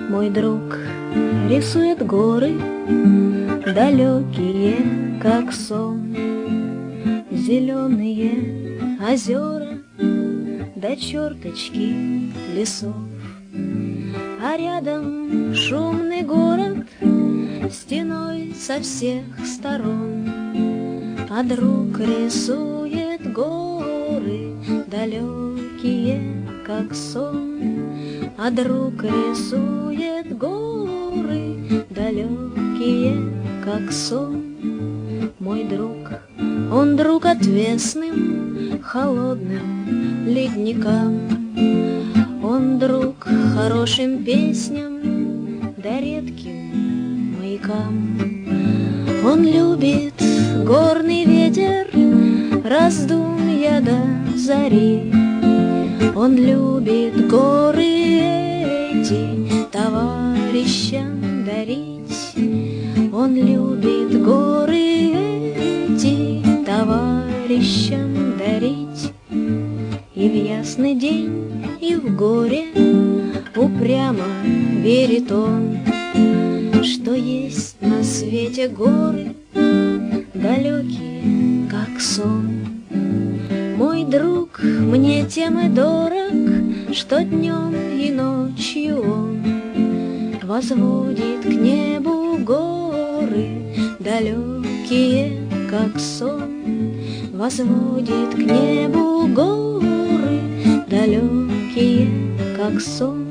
Мой друг рисует горы, далекие, как сон, зеленые озера, до черточки лесов. А рядом шумный город, стеной со всех сторон. А друг рисует горы, далекие, как сон. А друг рисует горы, далекие, как сон. Мой друг, он друг отвесным, холодным ледникам. Он друг хорошим песням, да редким маякам. Он любит горный ветер, раздумья до зари. Он любит горы эти товарищам дарить. Он любит горы эти товарищам дарить. И в ясный день, и в горе упрямо верит он, что есть на свете горы, далекие, как сон. Мой друг мне тем и дорог, что днем и ночью он возводит к небу горы, далекие, как сон. Возводит к небу горы, далекие, как сон.